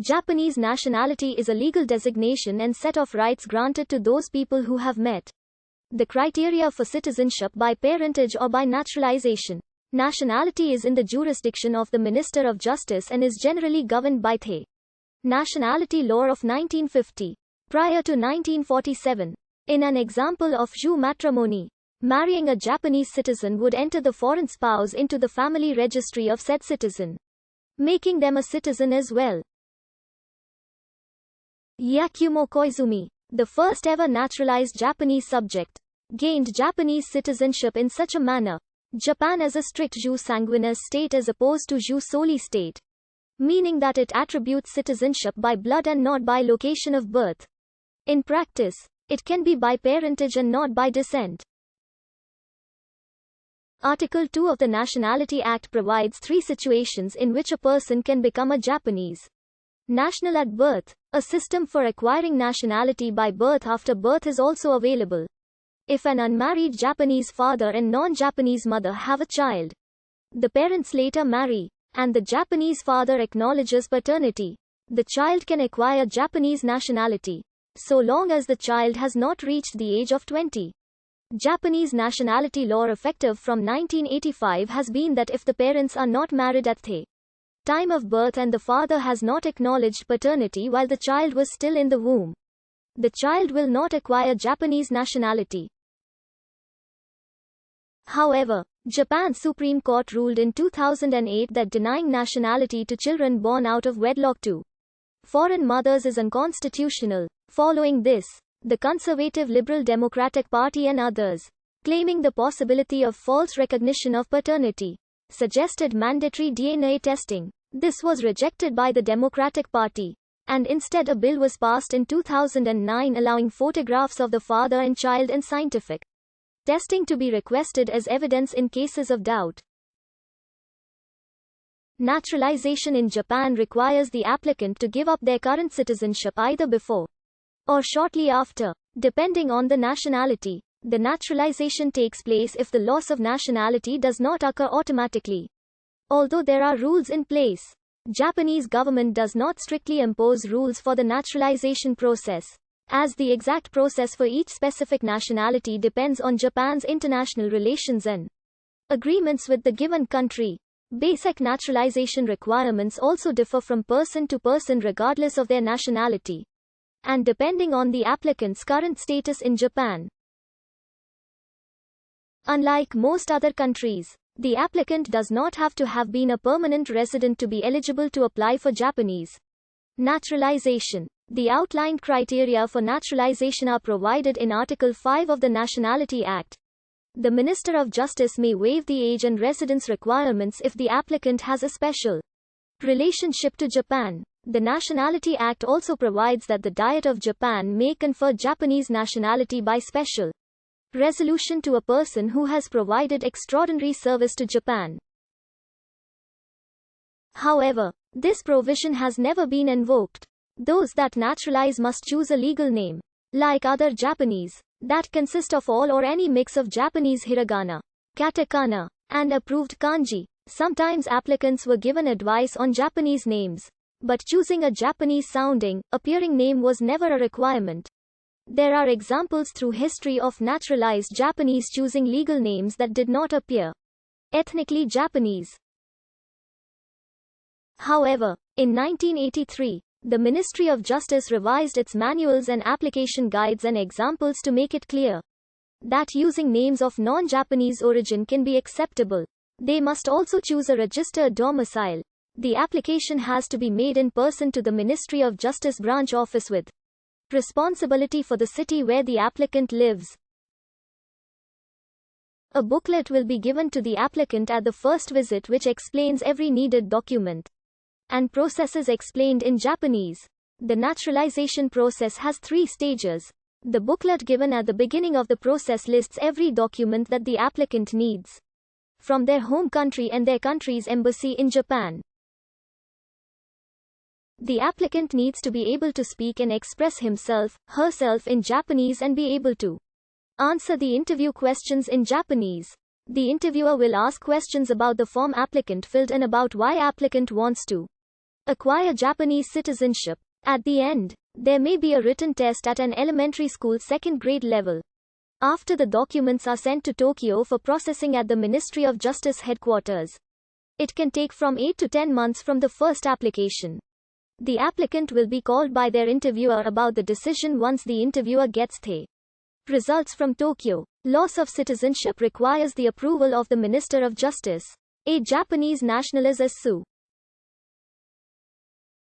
Japanese nationality is a legal designation and set of rights granted to those people who have met the criteria for citizenship by parentage or by naturalization. Nationality is in the jurisdiction of the Minister of Justice and is generally governed by the Nationality Law of 1950. Prior to 1947, in an example of jus matrimony, marrying a Japanese citizen would enter the foreign spouse into the family registry of said citizen, making them a citizen as well. Yakumo Koizumi, the first ever naturalized Japanese subject, gained Japanese citizenship in such a manner. Japan is a strict jus sanguinis state as opposed to jus soli state, meaning that it attributes citizenship by blood and not by location of birth. In practice, it can be by parentage and not by descent. Article 2 of the Nationality Act provides 3 situations in which a person can become a Japanese national at birth. A system for acquiring nationality by birth after birth is also available. If an unmarried Japanese father and non-Japanese mother have a child, the parents later marry, and the Japanese father acknowledges paternity, the child can acquire Japanese nationality, so long as the child has not reached the age of 20. Japanese nationality law effective from 1985 has been that if the parents are not married at the time of birth and the father has not acknowledged paternity while the child was still in the womb, the child will not acquire Japanese nationality. However, Japan's Supreme Court ruled in 2008 that denying nationality to children born out of wedlock to foreign mothers is unconstitutional. Following this, the conservative Liberal Democratic Party and others, claiming the possibility of false recognition of paternity, suggested mandatory DNA testing. This was rejected by the Democratic Party, and instead a bill was passed in 2009 allowing photographs of the father and child and scientific testing to be requested as evidence in cases of doubt. Naturalization in Japan requires the applicant to give up their current citizenship either before or shortly after, depending on the nationality. The naturalization takes place if the loss of nationality does not occur automatically. Although there are rules in place, Japanese government does not strictly impose rules for the naturalization process, as the exact process for each specific nationality depends on Japan's international relations and agreements with the given country. Basic naturalization requirements also differ from person to person regardless of their nationality, and depending on the applicant's current status in Japan. Unlike most other countries, the applicant does not have to have been a permanent resident to be eligible to apply for Japanese naturalization. The outlined criteria for naturalization are provided in Article 5 of the Nationality Act. The Minister of Justice may waive the age and residence requirements if the applicant has a special relationship to Japan. The Nationality Act also provides that the Diet of Japan may confer Japanese nationality by special resolution to a person who has provided extraordinary service to Japan. However, this provision has never been invoked. Those that naturalize must choose a legal name, like other Japanese, that consist of all or any mix of Japanese hiragana, katakana, and approved kanji. Sometimes applicants were given advice on Japanese names, but choosing a Japanese-sounding, appearing name was never a requirement. There are examples through history of naturalized Japanese choosing legal names that did not appear ethnically Japanese. However, in 1983, the Ministry of Justice revised its manuals and application guides and examples to make it clear that using names of non-Japanese origin can be acceptable. They must also choose a registered domicile. The application has to be made in person to the Ministry of Justice branch office with responsibility for the city where the applicant lives. A booklet will be given to the applicant at the first visit which explains every needed document and processes explained in Japanese. The naturalization process has 3 stages. The booklet given at the beginning of the process lists every document that the applicant needs from their home country and their country's embassy in Japan. The applicant needs to be able to speak and express himself, herself in Japanese and be able to answer the interview questions in Japanese. The interviewer will ask questions about the form applicant filled and about why applicant wants to Acquire Japanese citizenship. At the end, there may be a written test at an elementary school second grade level. After the documents are sent to Tokyo for processing at the Ministry of Justice headquarters. It can take from 8 to 10 months from the first application. The applicant will be called by their interviewer about the decision once the interviewer gets the results from Tokyo. Loss of citizenship requires the approval of the Minister of Justice. A Japanese national is a sue.